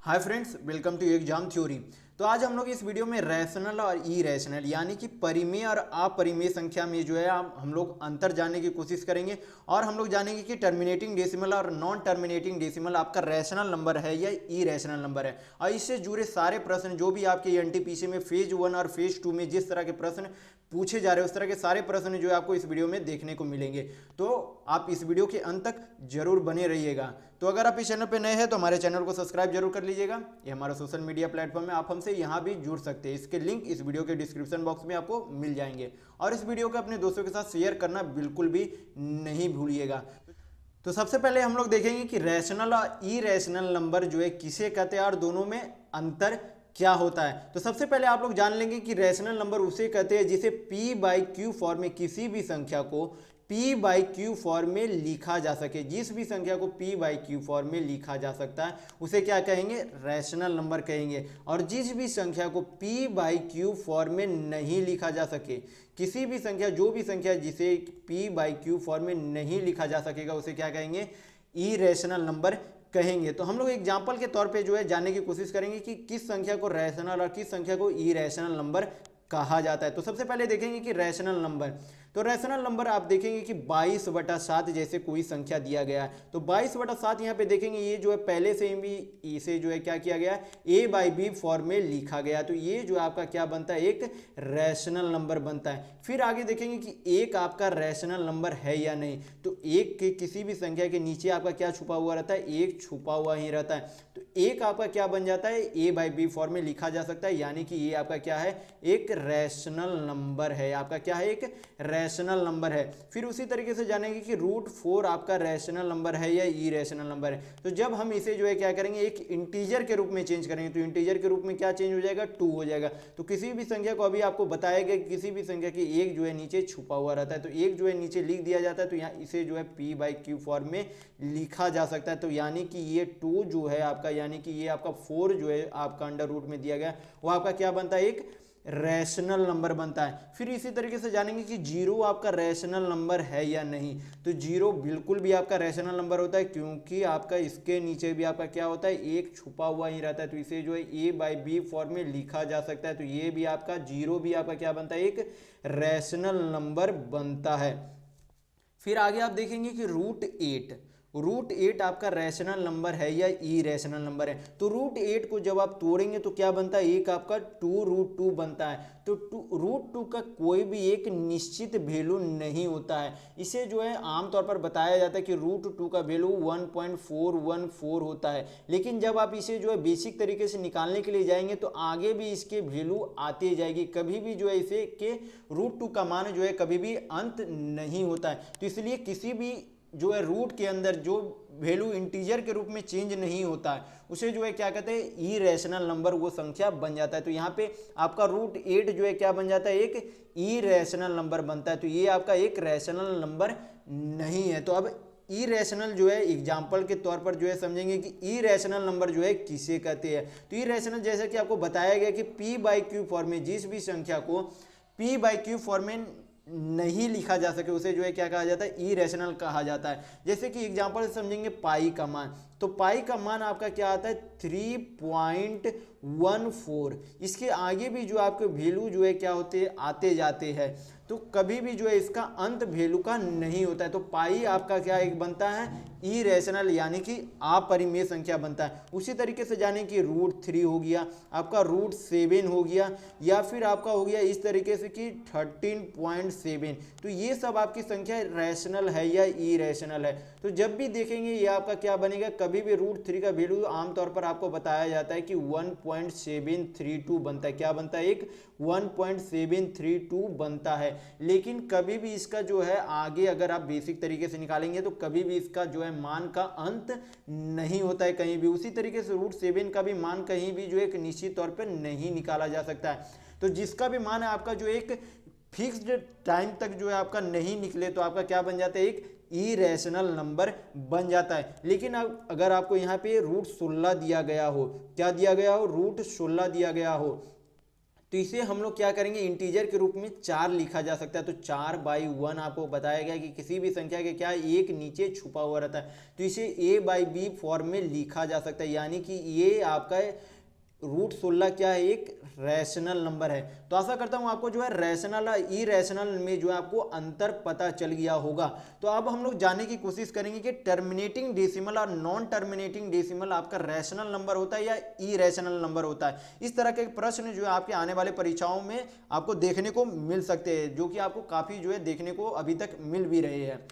Hi friends, welcome to exam theory. तो आज हम लोग इस वीडियो में रैशनल और इरेशनल यानी कि परिमेय और अपरिमेय संख्या में जो है हम लोग अंतर जानने की कोशिश करेंगे और हम लोग जानेंगे कि टर्मिनेटिंग डेसिमल और नॉन टर्मिनेटिंग डेसिमल आपका रैशनल नंबर है या इरेशनल नंबर है। और इससे जुड़े सारे प्रश्न जो भी आपके एनटीपीसी में फेज 1 और फेज 2 में जिस तरह के प्रश्न पूछे जा रहे हैं उस तरह के सारे प्रश्न जो है आपको इस वीडियो में देखने को मिलेंगे। तो आप इस वीडियो के अंत तक जरूर बने रहिएगा। तो अगर आप इस चैनल पर नए हैं तो हमारे चैनल को सब्सक्राइब जरूर कर लीजिएगा। ये हमारा सोशल मीडिया प्लेटफॉर्म है, आप हमसे यहाँ भी जुड़ सकते हैं। इसके लिंक इस वीडियो के डिस्क्रिप्शन बॉक्स में आपको मिल जाएंगे और इस वीडियो को अपने दोस्तों के साथ शेयर करना बिल्कुल भी नहीं भूलिएगा। तो सबसे पहले हम लोग देखेंगे कि रैशनल और इरेशनल नंबर जो है किसे कहते हैं और दोनों में अंतर क्या होता है। तो सबसे पहले आप लोग जान लेंगे कि रैशनल नंबर उसे कहते हैं जिसे p/q फॉर्म में किसी भी संख्या को p/q फॉर्म में लिखा जा सके। जिस भी संख्या को p/q फॉर्म में लिखा जा सकता है उसे क्या कहेंगे, रैशनल नंबर कहेंगे। और जिस भी संख्या को p/q फॉर्म में नहीं लिखा जा सके, किसी भी संख्या जो भी संख्या जिसे p/q फॉर्म में नहीं लिखा जा सकेगा उसे क्या कहेंगे, इरेशनल नंबर कहेंगे। तो हम लोग एग्जाम्पल के तौर पे जो है जानने की कोशिश करेंगे कि किस संख्या को रैशनल और किस संख्या को इरेशनल नंबर कहा जाता है। तो सबसे पहले देखेंगे कि रैशनल नंबर। तो रैशनल नंबर आप देखेंगे कि 22/7 जैसे कोई संख्या दिया गया है तो 22/7 यहाँ पे देखेंगे ये जो है पहले से ही भी इसे जो है क्या किया गया, a/b फॉर्म में लिखा गया। तो ये जो आपका क्या बनता है, एक रैशनल नंबर बनता है। फिर आगे देखेंगे कि एक आपका रैशनल नंबर है या नहीं। तो एक के किसी भी संख्या के नीचे आपका क्या छुपा हुआ रहता है, एक छुपा हुआ ही रहता है। तो एक आपका क्या बन जाता है, a/b फॉर्म में लिखा जा सकता है, यानी कि ये आपका क्या है, एक रैशनल नंबर है। आपका क्या है, एक रैशनल नंबर है। फिर उसी तरीके से जानेंगे कि √4 आपका रैशनल नंबर है या इरेशनल नंबर है। तो जब हम इसे जो है क्या करेंगे, एक इंटीजर के रूप में चेंज करेंगे तो इंटीजर के रूप में क्या चेंज हो जाएगा, 2 हो जाएगा। तो किसी भी संख्या को अभी आपको बताया गया कि किसी भी संख्या की एक जो है नीचे छुपा हुआ रहता है तो एक जो है नीचे लिख दिया जाता है। तो यहाँ इसे जो है p/q फॉर्म में लिखा जा सकता है। तो यानी कि ये 2 जो है आपका, यानी कि ये आपका 4 जो है आपका अंडर रूट में दिया गया वो आपका क्या बनता है, एक रैशनल नंबर बनता है। फिर इसी तरीके से जानेंगे कि 0 आपका रैशनल नंबर है या नहीं। तो 0 बिल्कुल भी आपका रैशनल नंबर होता है क्योंकि आपका इसके नीचे भी आपका क्या होता है, एक छुपा हुआ ही रहता है। तो इसे जो है a/b फॉर्म में लिखा जा सकता है। तो ये भी आपका 0 भी आपका क्या बनता है, एक रैशनल नंबर बनता है। फिर आगे आप देखेंगे कि √8 आपका रैशनल नंबर है या इरेशनल नंबर है। तो √8 को जब आप तोड़ेंगे तो क्या बनता है, एक आपका 2√2 बनता है। तो √2 का कोई भी एक निश्चित वैल्यू नहीं होता है। इसे जो है आमतौर पर बताया जाता है कि √2 का वैल्यू 1.414 होता है। लेकिन जब आप इसे जो है बेसिक तरीके से निकालने के लिए जाएंगे तो आगे भी इसके वैल्यू आती जाएगी। कभी भी जो है इसे के √2 का मान जो है कभी भी अंत नहीं होता है। तो इसलिए किसी भी जो है रूट के अंदर जो वैल्यू इंटीजर के रूप में चेंज नहीं होता है उसे जो है क्या कहते हैं, इरेशनल नंबर वो संख्या बन जाता है। तो यहाँ पे आपका √8 जो है क्या बन जाता है, एक इरेशनल नंबर बनता है। तो ये आपका एक रैशनल नंबर नहीं है। तो अब इरेशनल जो है एग्जाम्पल के तौर पर जो है समझेंगे कि इरेशनल नंबर जो है किसे कहते हैं। तो इरेशनल जैसे कि आपको बताया गया कि p/q फॉर्म में जिस भी संख्या को p/q फॉर्म में नहीं लिखा जा सके उसे जो है क्या कहा जाता है, इरेशनल कहा जाता है। जैसे कि एग्जांपल से समझेंगे पाई का मान। तो पाई का मान आपका क्या आता है, 3.14। इसके आगे भी जो आपके वैल्यू जो है क्या होते हैं, आते जाते हैं। तो कभी भी जो है इसका अंत वैल्यू का नहीं होता है। तो पाई आपका क्या एक बनता है, इरेशनल यानी कि अपरिमेय संख्या बनता है। उसी तरीके से जाने कि √3 हो गया, आपका √7 हो गया, या फिर आपका हो गया इस तरीके से कि 13.7। तो ये सब आपकी संख्या रैशनल है या इरेशनल है। तो जब भी देखेंगे ये आपका क्या बनेगा, कभी भी √3 का वैल्यू आमतौर पर आपको बताया जाता है कि 1.732 बनता है। क्या बनता है, एक 1.732 बनता है। लेकिन कभी भी इसका जो है आगे अगर आप बेसिक तरीके से निकालेंगे तो कभी भी इसका जो है मान का अंत नहीं होता है कहीं भी। उसी तरीके से √7 का भी मान कहीं भी जो एक निश्चित तौर पर नहीं निकाला जा सकता है। तो जिसका भी मान है आपका जो एक फिक्स्ड टाइम तक जो है आपका नहीं निकले तो आपका क्या बन जाता है, एक इरेशनल नंबर बन जाता है। लेकिन अगर आपको यहाँ पे √16 दिया गया हो, क्या दिया गया हो, √16 दिया गया हो, तो इसे हम लोग क्या करेंगे, इंटीजर के रूप में 4 लिखा जा सकता है। तो 4/1 आपको बताया गया कि किसी भी संख्या के क्या एक नीचे छुपा हुआ रहता है, तो इसे a/b फॉर्म में लिखा जा सकता है, यानी कि ये आपका √16 क्या है, एक रैशनल नंबर है। तो आशा करता हूँ आपको जो है रैशनल और इरेशनल में जो है आपको अंतर पता चल गया होगा। तो अब हम लोग जानने की कोशिश करेंगे कि टर्मिनेटिंग डेसिमल और नॉन टर्मिनेटिंग डेसिमल आपका रैशनल नंबर होता है या इरेशनल नंबर होता है। इस तरह के प्रश्न जो है आपके आने वाले परीक्षाओं में आपको देखने को मिल सकते हैं, जो कि आपको काफ़ी जो है देखने को अभी तक मिल भी रहे हैं।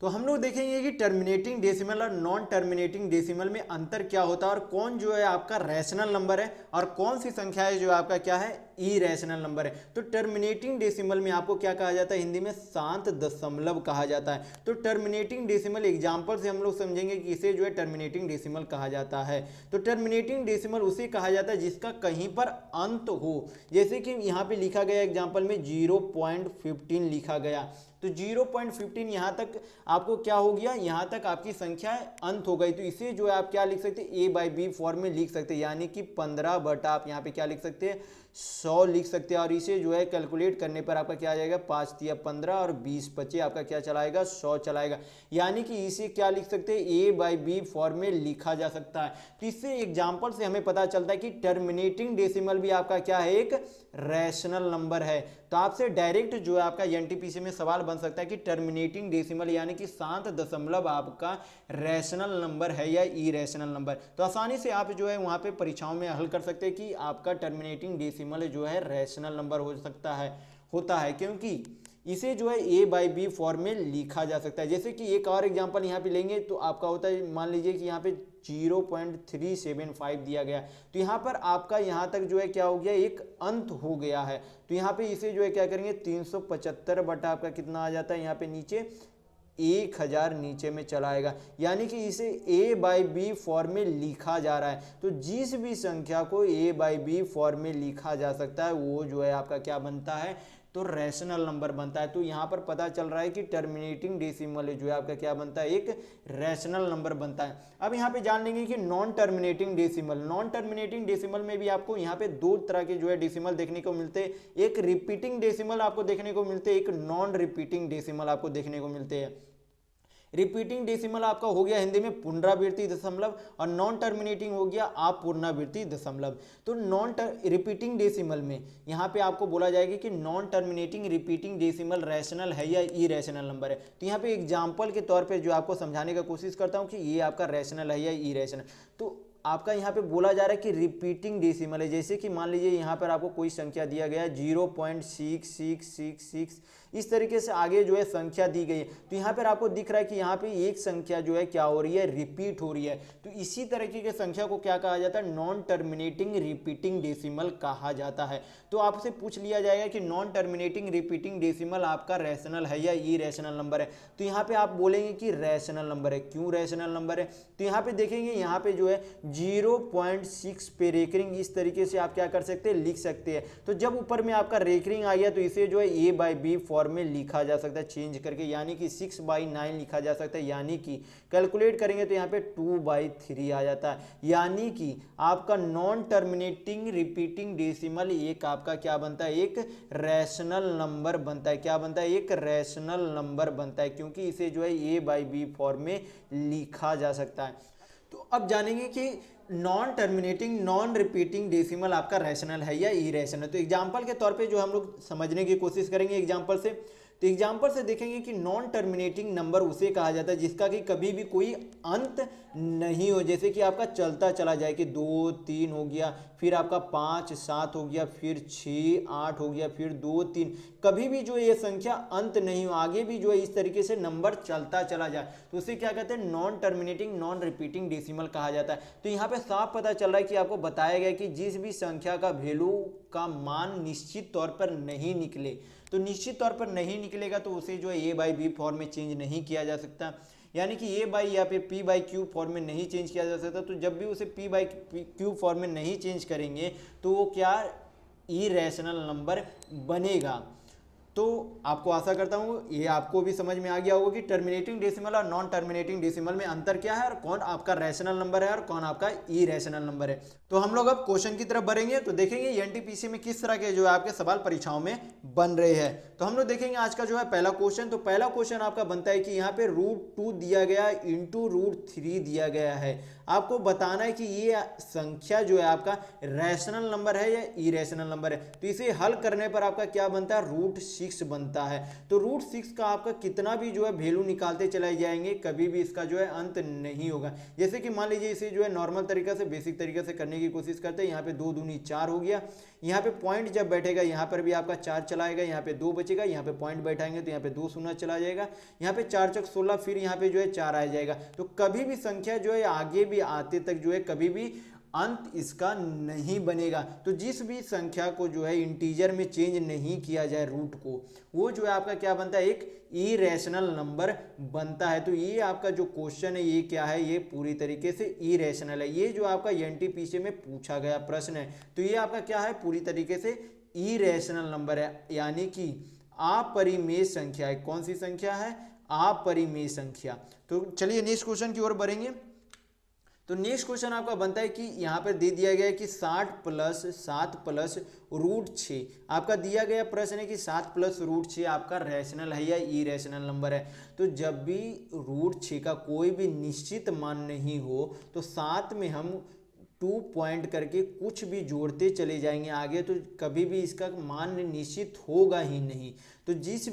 तो हम लोग देखेंगे कि टर्मिनेटिंग डेसिमल और नॉन टर्मिनेटिंग डेसिमल में अंतर क्या होता है और कौन जो है आपका रैशनल नंबर है और कौन सी संख्या है जो आपका क्या है, इरेशनल नंबर है। तो टर्मिनेटिंग डेसिमल में आपको क्या कहा जाता है, हिंदी में शांत दशमलव कहा जाता है। तो टर्मिनेटिंग डेसिमल एग्जाम्पल से हम लोग समझेंगे कि इसे जो है टर्मिनेटिंग डेसिमल कहा जाता है। तो टर्मिनेटिंग डेसिमल उसे कहा जाता है जिसका कहीं पर अंत हो, जैसे कि यहाँ पे लिखा गया एग्जाम्पल में 0.15 लिखा गया। तो 0.15 यहाँ तक आपको क्या हो गया, यहाँ तक आपकी संख्या अंत हो गई। तो इसे जो है आप क्या लिख सकते हैं, a/b फॉर्म में लिख सकते हैं, यानी कि 15 आप यहाँ पे क्या लिख सकते हैं, 100 लिख सकते हैं। और इसे जो है कैलकुलेट करने पर आपका क्या आ जाएगा, 5 तिया 15 और 20 बचे आपका क्या चलाएगा, 100 चलाएगा। यानी कि इसे क्या लिख सकते हैं, a/b फॉर्म में लिखा जा सकता है। तो इससे एग्जाम्पल से हमें पता चलता है कि टर्मिनेटिंग डेसिमल भी आपका क्या है, एक रैशनल नंबर है। तो आपसे डायरेक्ट जो है आपका एनटीपीसी में सवाल बन सकता है कि टर्मिनेटिंग डेसिमल यानी कि शांत दशमलव आपका रैशनल नंबर है या इरेशनल नंबर। तो आसानी से आप जो है वहाँ पे परीक्षाओं में हल कर सकते हैं कि आपका टर्मिनेटिंग डेसिमल जो है रैशनल नंबर हो सकता है, होता है, क्योंकि इसे जो है a/b फॉर्म में लिखा जा सकता है। जैसे कि एक और एग्जांपल यहाँ पे लेंगे तो आपका होता है, मान लीजिए कि यहाँ पे 0.375 दिया गया, तो यहाँ पर आपका यहाँ तक जो है क्या हो गया, एक अंत हो गया है। तो यहाँ पे इसे जो है क्या करेंगे, 375 बटा आपका कितना आ जाता है, यहाँ पे नीचे 1000 नीचे में चला आएगा, यानी कि इसे a/b फॉर्म में लिखा जा रहा है। तो जिस भी संख्या को a/b फॉर्म में लिखा जा सकता है वो जो है आपका क्या बनता है, तो रैशनल नंबर बनता है। तो यहाँ पर पता चल रहा है कि टर्मिनेटिंग डेसिमल जो है आपका क्या बनता है, एक रैशनल नंबर बनता है। अब यहाँ पे जान लेंगे कि non terminating decimal, non terminating decimal में भी आपको यहाँ पे दो तरह के जो है डेसिमल देखने को मिलते हैं। एक रिपीटिंग डेसिमल आपको देखने को मिलते हैं, एक नॉन रिपीटिंग डेसिमल आपको देखने को मिलते हैं। रिपीटिंग डेसिमल आपका हो गया हिंदी में पुनरावृत्ति दशमलव और नॉन टर्मिनेटिंग हो गया अपुनरावृत्ति दशमलव। तो नॉन रिपीटिंग डेसिमल में यहाँ पे आपको बोला जाएगा कि non terminating repeating decimal rational है या इरेशनल नंबर है। तो यहाँ पे एग्जाम्पल के तौर पे जो आपको समझाने का कोशिश करता हूँ कि ये आपका रैशनल है या इरेशनल। तो आपका यहाँ पे बोला जा रहा है कि रिपीटिंग डेसिमल है, जैसे कि मान लीजिए यहाँ पर आपको कोई संख्या दिया गया है 0.6666, इस तरीके से आगे जो है संख्या दी गई है। तो यहाँ पर आपको दिख रहा है कि यहाँ पे एक संख्या जो है क्या हो रही है, रिपीट हो रही है। तो इसी तरीके के संख्या को क्या कहा जाता है, नॉन टर्मिनेटिंग रिपीटिंग डेसिमल कहा जाता है। तो आपसे पूछ लिया जाएगा कि नॉन टर्मिनेटिंग रिपीटिंग डेसिमल आपका रैशनल है या इरेशनल नंबर है। तो यहाँ पे आप बोलेंगे कि रैशनल नंबर है। क्यों रैशनल नंबर है, तो यहाँ पे देखेंगे यहाँ पे जो है 0.6 पे रेकरिंग, इस तरीके से आप क्या कर सकते हैं, लिख सकते हैं। तो जब ऊपर में आपका रेकरिंग आ गया तो इसे जो है a/b फॉर्म में लिखा जा सकता है चेंज करके, यानी कि 6/9 लिखा जा सकता है, यानी कि कैलकुलेट करेंगे तो यहाँ पे 2/3 आ जाता है। यानी कि आपका नॉन टर्मिनेटिंग रिपीटिंग डेसिमल एक आपका क्या बनता है, एक रैशनल नंबर बनता है। क्या बनता है, एक रैशनल नंबर बनता है, क्योंकि इसे जो है a/b फॉर्म में लिखा जा सकता है। तो अब जानेंगे कि non terminating non repeating decimal आपका रैशनल है या इरेशनल। तो एग्जांपल के तौर पे जो हम लोग समझने की कोशिश करेंगे एग्जांपल से, तो एग्जाम्पल से देखेंगे कि नॉन टर्मिनेटिंग नंबर उसे कहा जाता है जिसका कि कभी भी कोई अंत नहीं हो। जैसे कि आपका चलता चला जाए कि 2 3 हो गया, फिर आपका 5 7 हो गया, फिर 6 8 हो गया, फिर 2 3, कभी भी जो ये संख्या अंत नहीं हो, आगे भी जो है इस तरीके से नंबर चलता चला जाए तो उसे क्या कहते हैं, non terminating non repeating decimal कहा जाता है। तो यहाँ पे साफ पता चल रहा है कि आपको बताया गया कि जिस भी संख्या का वैल्यू का मान निश्चित तौर पर नहीं निकले, तो निश्चित तौर पर नहीं निकलेगा तो उसे जो है a/b फॉर्म में चेंज नहीं किया जा सकता, यानी कि a/ या फिर p/q फॉर्म में नहीं चेंज किया जा सकता। तो जब भी उसे p/q फॉर्म में नहीं चेंज करेंगे तो वो क्या इरेशनल नंबर बनेगा। तो आपको आशा करता हूँ ये आपको भी समझ में आ गया होगा कि टर्मिनेटिंग डेसिमल और नॉन टर्मिनेटिंग डेसिमल में अंतर क्या है और कौन आपका रैशनल नंबर है और कौन आपका इरेशनल नंबर है। तो हम लोग अब क्वेश्चन की तरफ बढ़ेंगे तो देखेंगे एनटीपीसी में किस तरह के जो है आपके सवाल परीक्षाओं में बन रहे हैं। तो हम लोग देखेंगे आज का जो है पहला क्वेश्चन। तो पहला क्वेश्चन आपका बनता है कि यहाँ पे √2 दिया गया इंटू √3 दिया गया है। आपको बताना है कि ये संख्या जो है आपका रैशनल नंबर है या इरेशनल नंबर है। तो इसे हल करने पर आपका क्या बनता है, √6 बनता है। तो √6 का आपका कितना भी जो है वैल्यू निकालते चले जाएंगे, कभी भी इसका जो है अंत नहीं होगा। जैसे कि मान लीजिए इसे जो है नॉर्मल तरीका से, बेसिक तरीके से करने की कोशिश करते हैं। यहाँ पे 2 दूनी 4 हो गया। यहाँ पे पॉइंट जब बैठेगा यहाँ पर भी आपका 4 चलाएगा, यहाँ पे 2 बचेगा। यहाँ पे पॉइंट बैठाएंगे तो यहाँ पे 2 शून्य चला जाएगा। यहाँ पे 4 चक 16, फिर यहाँ पे जो है 4 आ जाएगा। तो कभी भी संख्या जो है आगे भी आते तक जो है कभी भी अंत इसका नहीं बनेगा। तो जिस भी संख्या को जो है इंटीजर में चेंज नहीं किया जाए रूट को, वो जो है आपका क्या बनता है, एक इरेशनल नंबर बनता है। तो ये आपका जो क्वेश्चन है ये क्या है, ये पूरी तरीके से इरेशनल है। ये जो आपका एनटीपीसी में पूछा गया प्रश्न है, तो ये आपका क्या है, पूरी तरीके से इरेशनल नंबर है, यानी कि अपरिमेय संख्या है। कौन सी संख्या है, अपरिमेय संख्या। तो चलिए नेक्स्ट क्वेश्चन की ओर बढ़ेंगे। तो नेक्स्ट क्वेश्चन आपका बनता है कि यहाँ पर दे दिया गया है कि 7 + √6 आपका दिया गया प्रश्न है कि 7 + √6 आपका रैशनल है या इरेशनल नंबर है। तो जब भी √6 का कोई भी निश्चित मान नहीं हो तो साथ में हम 2 पॉइंट करके कुछ भी जोड़ते चले जाएंगे आगे, तो कभी भी इसका मान निश्चित होगा ही नहीं। तो जिस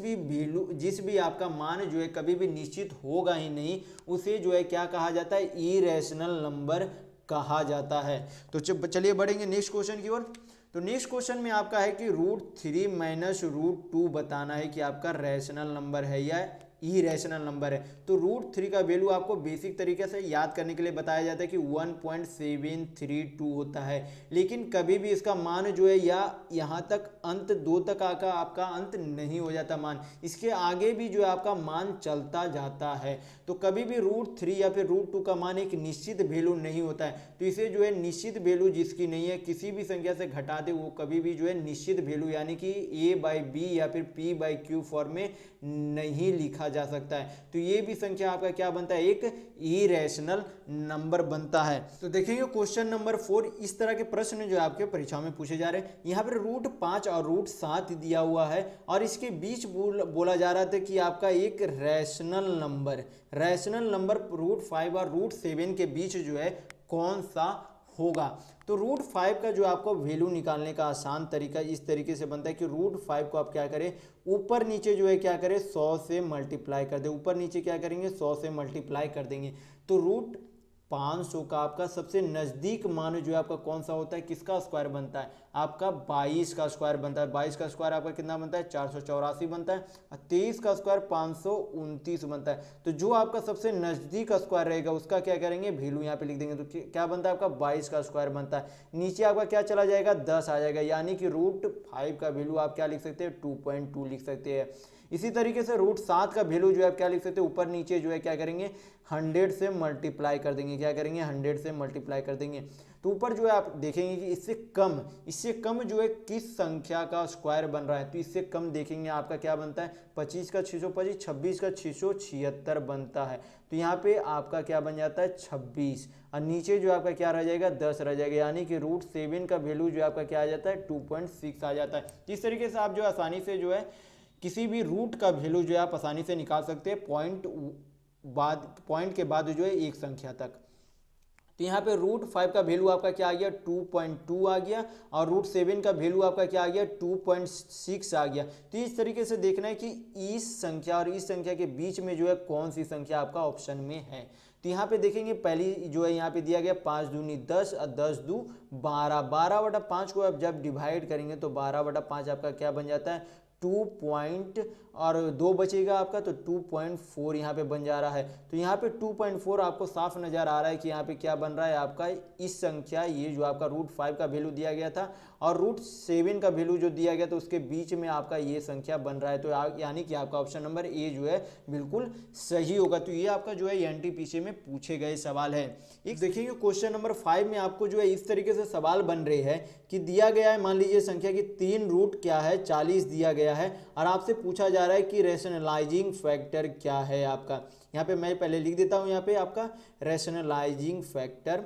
भी आपका मान जो है कभी भी निश्चित होगा ही नहीं, उसे जो है क्या कहा जाता है, इरेशनल नंबर कहा जाता है। तो चलिए बढ़ेंगे नेक्स्ट क्वेश्चन की ओर। तो नेक्स्ट क्वेश्चन में आपका है कि √3 - √2 बताना है कि आपका रैशनल नंबर है या इरेशनल नंबर है। तो √3 का वैल्यू आपको बेसिक तरीके से याद करने के लिए बताया जाता है कि 1.732 होता है। लेकिन कभी भी इसका मान जो है या यहाँ तक अंत 2 तक आका आपका अंत नहीं हो जाता मान, इसके आगे भी जो है आपका मान चलता जाता है। तो कभी भी √3 या फिर √2 का मान एक निश्चित वैल्यू नहीं होता है। तो इसे जो है निश्चित वैल्यू जिसकी नहीं है, किसी भी संख्या से घटा दे, वो कभी भी जो है निश्चित वैल्यू यानी कि a/b या फिर p/q फॉर्म में नहीं लिखा जा सकता है। तो ये भी संख्या आपका क्या बनता है, एक इरेशनल नंबर बनता है। तो देखेंगे क्वेश्चन नंबर 4, इस तरह के प्रश्न जो आपके परीक्षा में पूछे जा रहे हैं। यहाँ पर √5 और √7 दिया हुआ है और इसके बीच बोला जा रहा था कि आपका एक रैशनल नंबर √5 और √7 के बीच जो है कौन सा होगा। तो √5 का जो आपको वैल्यू निकालने का आसान तरीका इस तरीके से बनता है कि √5 को आप क्या करें, ऊपर नीचे जो है क्या करें, 100 से मल्टीप्लाई कर दे। ऊपर नीचे क्या करेंगे, 100 से मल्टीप्लाई कर देंगे। तो √500 का आपका सबसे नज़दीक मान जो है आपका कौन सा होता है, किसका स्क्वायर बनता है, आपका 22 का स्क्वायर बनता है। 22 का स्क्वायर आपका कितना बनता है, 484 बनता है। और 23 का स्क्वायर 529 बनता है। तो जो आपका सबसे नज़दीक का स्क्वायर रहेगा उसका क्या करेंगे, वैल्यू यहाँ पे लिख देंगे। तो क्या बनता है आपका 22 का स्क्वायर बनता है। नीचे आपका क्या चला जाएगा, 10 आ जाएगा, यानी कि √5 का वैल्यू आप क्या लिख सकते हैं, 2.2 लिख सकते हैं। इसी तरीके से √7 का वैल्यू जो है आप क्या लिख सकते हैं, ऊपर नीचे जो है क्या करेंगे, 100 से मल्टीप्लाई कर देंगे। क्या करेंगे, 100 से मल्टीप्लाई कर देंगे। तो ऊपर जो है आप देखेंगे कि इससे कम जो है किस संख्या का स्क्वायर बन रहा है। तो इससे कम देखेंगे आपका क्या बनता है, 25 का 625, 26 का 676 बनता है। तो यहाँ पे आपका क्या बन जाता है, 26, और नीचे जो आपका क्या रह जाएगा, 10 रह जाएगा, यानी कि √7 का वैल्यू जो आपका क्या आ जाता है, 2.6 आ जाता है। इस तरीके से आप जो आसानी से जो है किसी भी रूट का वैल्यू जो है आप आसानी से निकाल सकते हैं, पॉइंट के बाद जो है एक संख्या तक। तो यहाँ पे √5 का वैल्यू आपका क्या आ गया, 2.2 आ गया, और √7 का वैल्यू आपका क्या आ गया, 2.6 आ गया। तो इस तरीके से देखना है कि इस संख्या और इस संख्या के बीच में जो है कौन सी संख्या आपका ऑप्शन में है। तो यहाँ पे देखेंगे पहली जो है यहाँ पे दिया गया 5 दूनी 10 और 10 दू 12, 12/5 को आप जब डिवाइड करेंगे तो 12/5 आपका क्या बन जाता है, 2 पॉइंट और 2 बचेगा आपका, तो 2.4 यहाँ पे बन जा रहा है। तो यहाँ पे 2.4 आपको साफ नज़र आ रहा है कि यहाँ पे क्या बन रहा है आपका इस संख्या, ये जो आपका √5 का वैल्यू दिया गया था और √7 का वैल्यू जो दिया गया था उसके बीच में आपका ये संख्या बन रहा है। तो यानी कि आपका ऑप्शन नंबर ए जो है बिल्कुल सही होगा। तो ये आपका जो है एनटीपीसी में पूछे गए सवाल है। एक देखिए क्वेश्चन नंबर 5 में आपको जो है इस तरीके से सवाल बन रहे हैं कि दिया गया है, मान लीजिए संख्या की 3 रूट क्या है 40 दिया गया गया है और आपसे पूछा जा रहा है कि रैशनलाइजिंग फैक्टर क्या है आपका। यहाँ पे मैं पहले लिख देता हूँ, यहाँ पे आपका रैशनलाइजिंग फैक्टर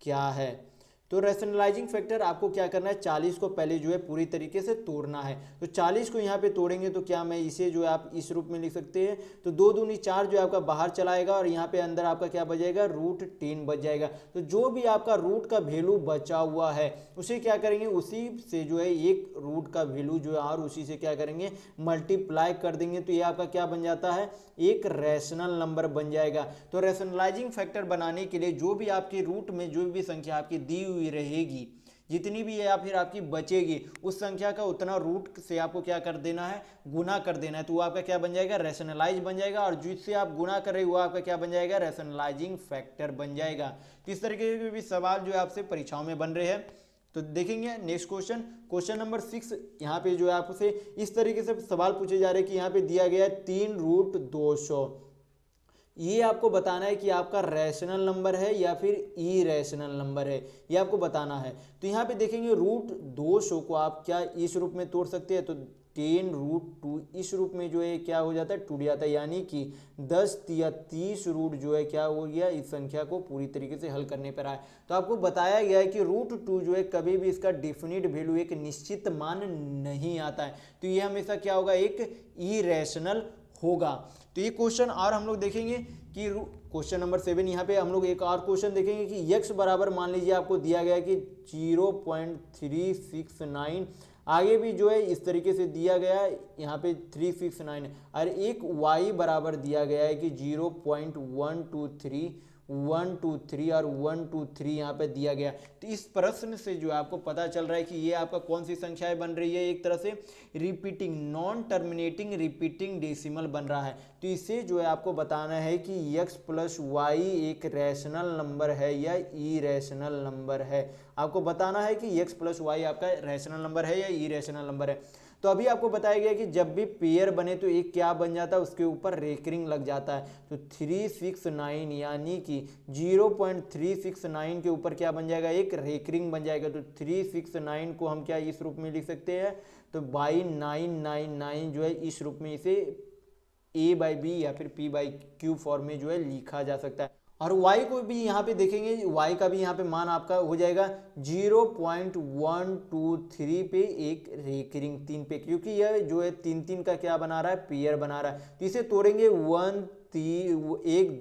क्या है। तो रैशनलाइजिंग फैक्टर आपको क्या करना है, 40 को पहले जो है पूरी तरीके से तोड़ना है। तो 40 को यहाँ पे तोड़ेंगे तो क्या मैं इसे जो है आप इस रूप में लिख सकते हैं, तो 2 दूनी 4 जो है आपका बाहर चलाएगा और यहाँ पे अंदर आपका क्या बचेगा, √10 बच जाएगा। तो जो भी आपका रूट का वैल्यू बचा हुआ है उसे क्या करेंगे, उसी से जो है एक रूट का वैल्यू जो है और उसी से क्या करेंगे, मल्टीप्लाई कर देंगे। तो ये आपका क्या बन जाता है, एक रैशनल नंबर बन जाएगा। तो रैशनलाइजिंग फैक्टर बनाने के लिए जो भी आपके रूट में जो भी संख्या आपकी दी हुई रहेगी, जितनी भी है या फिर आपकी बचेगी, उस संख्या का उतना रूट से आपको क्या कर देना है, गुना कर देना है। तो वो आपका क्या बन जाएगा, रैशनलाइज बन जाएगा। और जिससे आप गुना कर रहे हो वो आपका क्या बन जाएगा, रैशनलाइजिंग फैक्टर बन जाएगा। तो इस तरीके के भी सवाल जो है आपसे परीक्षाओं में बन रहे हैं। तो देखेंगे नेक्स्ट क्वेश्चन, क्वेश्चन नंबर 6। यहाँ पे जो है आपसे इस तरीके से सवाल पूछे जा रहे हैं कि यहाँ पे दिया गया है 3√200। ये आपको बताना है कि आपका रैशनल नंबर है या फिर इरेशनल नंबर है, ये आपको बताना है। तो यहाँ पे देखेंगे √200 को आप क्या इस रूप में तोड़ सकते हैं, तो 10√2 इस रूप में जो है क्या हो जाता है, टूट जाता है। यानी कि 10 या 30 रूट जो है क्या हो गया, इस संख्या को पूरी तरीके से हल करने पर आए। तो आपको बताया गया है कि √2 जो है कभी भी इसका डिफिनिट वैल्यू, एक निश्चित मान नहीं आता है। तो ये हमेशा क्या होगा, एक इरेशनल होगा। तो ये क्वेश्चन और हम लोग देखेंगे कि क्वेश्चन नंबर 7। यहाँ पे हम लोग एक और क्वेश्चन देखेंगे कि x बराबर मान लीजिए आपको दिया गया है कि 0.369, आगे भी जो है इस तरीके से दिया गया है, यहाँ पे 369 है, और एक y बराबर दिया गया है कि 0.123 123 और 123 यहाँ पे दिया गया। तो इस प्रश्न से जो आपको पता चल रहा है कि ये आपका कौन सी संख्याएं बन रही है, एक तरह से repeating, non terminating repeating decimal बन रहा है। तो इसे जो है आपको बताना है कि x + y एक रैशनल नंबर है या इरेशनल नंबर है। आपको बताना है कि x + y आपका रैशनल नंबर है या इरेशनल नंबर है। तो अभी आपको बताया गया कि जब भी पेयर बने तो एक क्या बन जाता है, उसके ऊपर रेकरिंग लग जाता है। तो 369 यानी कि 0.369 के ऊपर क्या बन जाएगा, एक रेकरिंग बन जाएगा। तो 369 को हम क्या इस रूप में लिख सकते हैं, तो बाई 999 जो है इस रूप में इसे a/b या फिर p/q फॉर्म में जो है लिखा जा सकता है। और y को भी यहाँ पे देखेंगे, y का भी यहाँ पे मान आपका हो जाएगा 0.123 पे एक रेकरिंग 3 पे, क्योंकि यह जो है 3 का क्या बना रहा है, पेयर बना रहा है। तो इसे तोड़ेंगे 1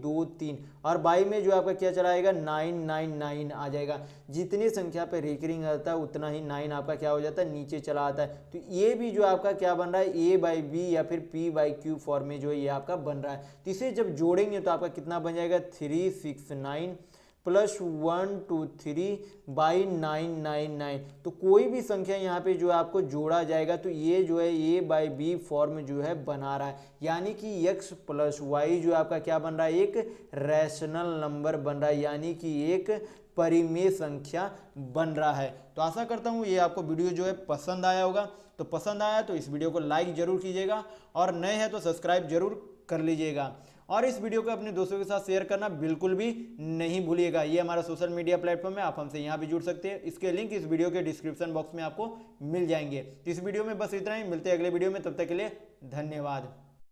2 3 और बाई में जो आपका क्या चला आएगा, 999 आ जाएगा। जितनी संख्या पे रेकरिंग आता है उतना ही 9 आपका क्या हो जाता है, नीचे चला आता है। तो ये भी जो आपका क्या बन रहा है, a/b या फिर p/q फॉर्म में जो है ये आपका बन रहा है। तो इसे जब जोड़ेंगे तो आपका कितना बन जाएगा, 369 + 123 बाई 999। तो कोई भी संख्या यहाँ पे जो आपको जोड़ा जाएगा तो ये जो है a/b फॉर्म जो है बना रहा है। यानी कि x + y जो आपका क्या बन रहा है, एक रैशनल नंबर बन रहा है, यानी कि एक परिमेय संख्या बन रहा है। तो आशा करता हूँ ये आपको वीडियो जो है पसंद आया होगा। तो पसंद आया तो इस वीडियो को लाइक जरूर कीजिएगा और नए हैं तो सब्सक्राइब जरूर कर लीजिएगा। और इस वीडियो को अपने दोस्तों के साथ शेयर करना बिल्कुल भी नहीं भूलिएगा। ये हमारा सोशल मीडिया प्लेटफॉर्म है, आप हमसे यहाँ भी जुड़ सकते हैं। इसके लिंक इस वीडियो के डिस्क्रिप्शन बॉक्स में आपको मिल जाएंगे। इस वीडियो में बस इतना ही, मिलते हैं अगले वीडियो में, तब तक के लिए धन्यवाद।